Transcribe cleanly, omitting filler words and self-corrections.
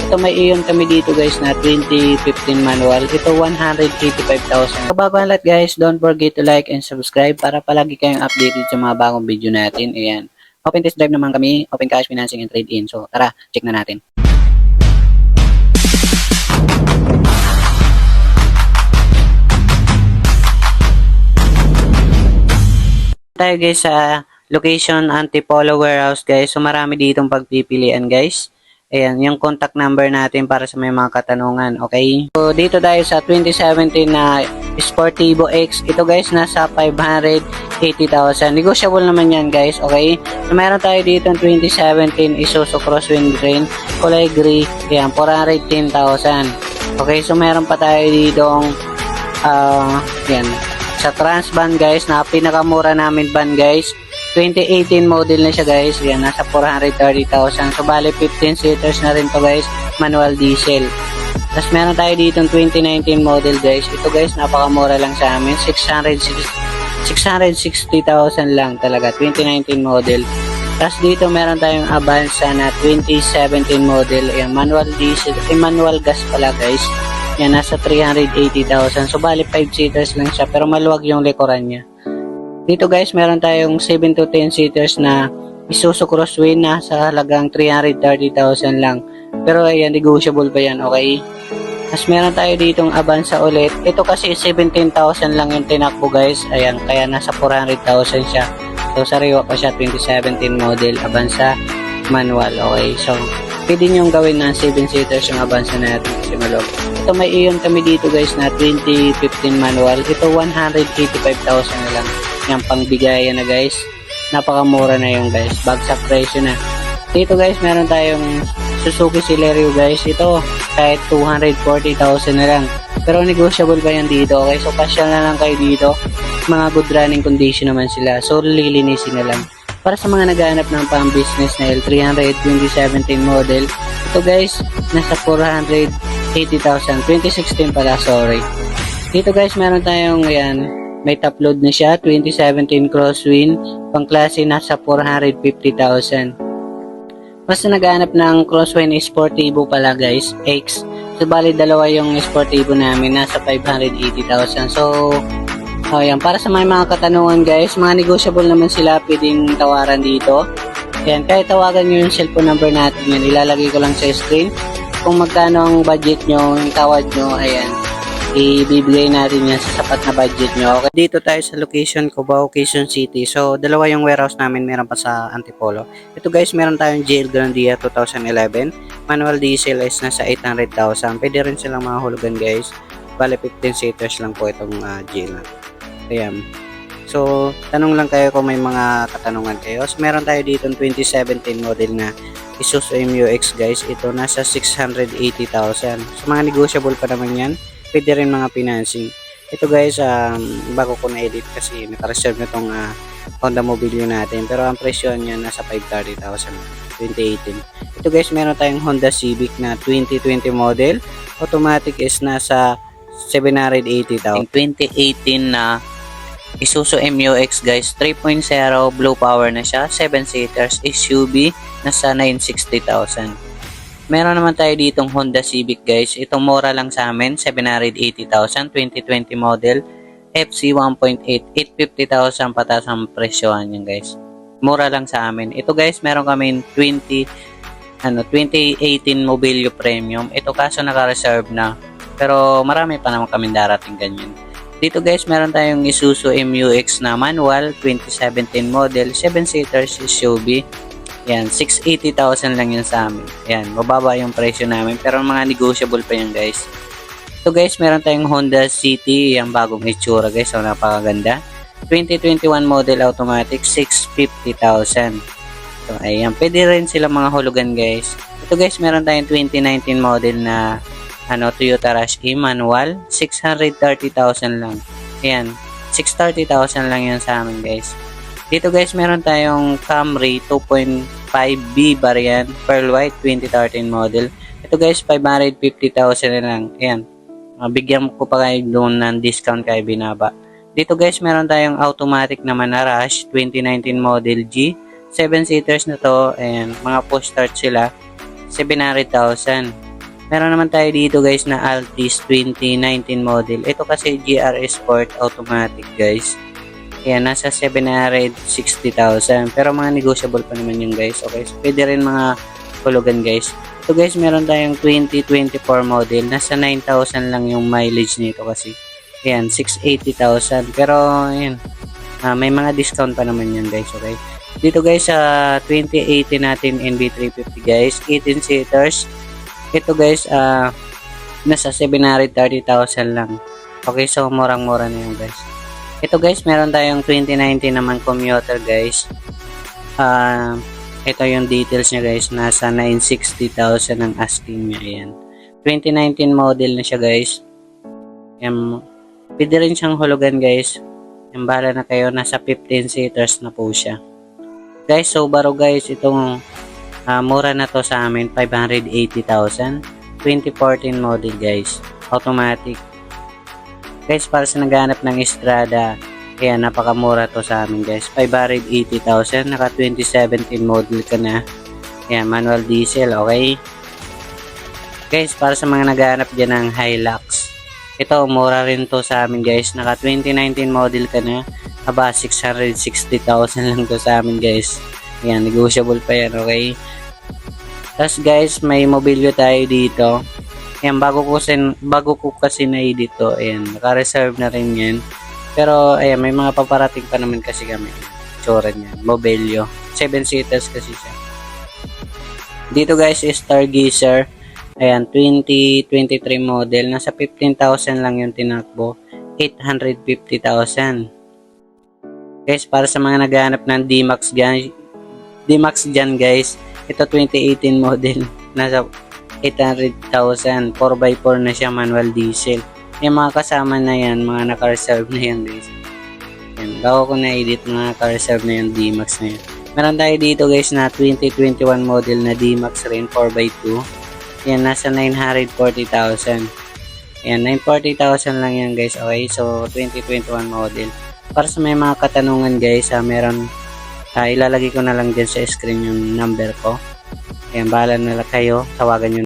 Ito may iyon kami dito guys na 2015 manual. Ito 185,000. Kababa lahat guys, don't forget to like and subscribe para palagi kayong updated sa mga bagong video natin. Ayan. Open test drive naman kami, open cash financing and trade in. So tara, check na natin. Tayo guys sa location Antipolo Warehouse guys. So marami ditong pagpipilian guys. Ayan, yung contact number natin para sa may mga katanungan, okay? So dito tayo sa 2017 na Sportivo X. Ito guys nasa 580,000. Negotiable naman yan guys, okay? So meron tayo dito 2017 Isuzu Crosswind Green, kulay gray. Ayan, 410,000. Okay, so meron pa tayo ditong yan, sa Trans van guys, na pinakamura namin van guys. 2018 model na siya guys. Yan, nasa 430,000. So bali 15 seaters na rin to guys. Manual diesel. Tapos meron tayo dito 2019 model guys. Ito guys, napakamura lang sa amin. 660,000 lang talaga. 2019 model. Tapos dito meron tayong Avanza na 2017 model. Yan, manual diesel. Manual gas pala guys. Yan, nasa 380,000. So bali 5 seaters lang siya. Pero maluwag yung likuran niya. Dito guys, meron tayong 7 to 10 seaters na Isuzu Crosswind na sa halagang 330,000 lang. Pero ayan, negotiable pa yan, okay? Tapos meron tayo ditong Avanza ulit. Ito kasi 17,000 lang yung tinakbo guys. Ayan, kaya nasa 400,000 siya. So sariwa pa siya, 2017 model Avanza manual, okay? So pwede nyo gawin na 7 seaters yung Avanza natin kasi malog. Ito may iyon kami dito guys na 2015 manual. Ito 185,000 na lang. Yung pangbigayan na guys. Napakamura na yung guys. Bagsak presyo na. Dito guys, meron tayong Suzuki Celerio guys. Ito, kahit 240,000 na lang. Pero negotiable pa yan dito. Okay, so pasyal na lang kayo dito. Mga good running condition naman sila. So, lilinisin na lang. Para sa mga naghahanap ng pang-business na L300 2017 model. Ito guys, nasa 480,000. 2016 pala, sorry. Dito guys, meron tayong yan. May top load na siya, 2017 Crosswind, pangklase nasa 450,000. Basta naghahanap ng Crosswind Sportivo pala guys, X. So bali dalawa yung Sportivo namin, nasa 580,000. So, yan, para sa mga katanungan guys, mga negotiable naman sila, pwedeng tawaran dito. Yan, kahit tawagan nyo yung cellphone number natin yan, ilalagay ko lang sa screen. Kung magkano ang budget nyo, yung tawad nyo, ayan. Ibibigay natin yan sa sapat na budget nyo. Okay. Dito tayo sa location Cubao, Quezon City. So, dalawa yung warehouse namin, meron pa sa Antipolo. Ito guys, meron tayong GL Grandia 2011. Manual diesel is nasa 800,000. Pwede rin silang mga hulugan guys. Bale 15 seaters lang po itong GL. Ayan. So, tanong lang kayo kung may mga katanungan kayo. So, meron tayo dito 2017 model na Isuzu MU-X guys. Ito nasa 680,000. So, mga negotiable pa naman yan. Pwede rin mga financing. Ito guys, bago ko na-edit kasi naka-reserve na itong Honda Mobilio natin. Pero ang presyo niya nasa 530,000 2018. Ito guys, meron tayong Honda Civic na 2020 model. Automatic is nasa 780,000. 2018 na Isuzu MU-X guys, 3.0 blue power na siya. 7 seaters SUV, nasa 960,000. Meron naman tayo ditong Honda Civic guys. Itong mura lang sa amin, 780,000, 2020 model, FC 1.8, 850,000 patas ang presyohan niyan guys. Mura lang sa amin. Ito guys, meron kami 2018 Mobilio Premium. Ito kaso naka-reserve na. Pero marami pa naman kami darating ganyan. Dito guys, meron tayong Isuzu MU-X na manual, 2017 model, 7 seaters SUV. Yan, 680,000 lang yun sa amin. Yan, mababa yung presyo namin. Pero mga negotiable pa yan guys. Ito guys, meron tayong Honda City. Yung bagong itsura guys. So, napakaganda. 2021 model automatic, 650,000. So, ayan. Pwede rin sila mga hulugan guys. Ito guys, meron tayong 2019 model na Toyota Rush E manual. 630,000 lang. Ayan, 630,000 lang yan sa amin guys. Dito guys, meron tayong Camry 2.5B variant, Pearl White 2013 model. Ito guys, 550,000 na lang. Ayan. Bigyan ko pa kayo doon ng discount kay binaba. Dito guys, meron tayong automatic naman na Rush 2019 model G. 7 seaters na to. Ayan, mga push start sila. 700,000. Meron naman tayo dito guys na Altis 2019 model. Ito kasi GRS Sport automatic guys. Ayan, nasa 760,000. Pero mga negotiable pa naman yun guys. Okay, so pwede rin mga hulugan guys. So guys, meron tayong 2024 model. Nasa 9,000 lang yung mileage nito kasi. Ayan, 680,000. Pero ayan, may mga discount pa naman yan guys. Okay. Dito guys sa 2018 natin NB350 guys. 18 seaters. Ito guys, nasa 730,000 lang. Okay, so murang-mura na yun guys. Ito guys, meron tayong 2019 naman commuter guys. Ito yung details niya guys, nasa 960,000 ang asking niya. Ayan. 2019 model na siya guys. Ayan. Pwede rin siyang hulugan guys. Ayan, bahala na kayo, nasa 15 seaters na po siya. Guys, Subaru guys, itong mura na to sa amin, 580,000. 2014 model guys, automatic. Guys, para sa naghanap ng Estrada, ayan, napakamura to sa amin guys. 580,000, naka 2017 model ka na. Ayan, manual diesel, okay? Guys, para sa mga naghanap dyan ng Hilux, ito, mura rin to sa amin guys. Naka 2019 model ka na. Aba, 660,000 lang to sa amin guys. Ayan, negotiable pa yan, okay? Tapos guys, may mobilyo tayo dito. Ayan, bago ko kasi na-edit to. Ayan, naka-reserve na rin yan. Pero, ayan, may mga paparating pa naman kasi kami. Tsura niyan, mobilyo. 7 seaters kasi siya. Dito guys, is Stargazer. Ayan, 2023 model. Nasa 15,000 lang yung tinakbo. 850,000. Guys, para sa mga naghahanap ng D-Max dyan guys. Ito 2018 model. Nasa 800,000. 4x4 na siya, manual diesel. Yung mga kasama na yan, mga naka-reserve na yan guys. Yan, bago ko na-edit, mga naka-reserve na yung D-Max na yan. Meron tayo dito guys na 2021 model na D-Max rin, 4x2. Yan, nasa 940,000. Yan, 940,000 lang yan guys. Okay, so 2021 model. Para sa may mga katanungan guys, meron, ilalagay ko na lang dyan sa screen yung number ko. Ayan, bahala na lang kayo, tawagan nyo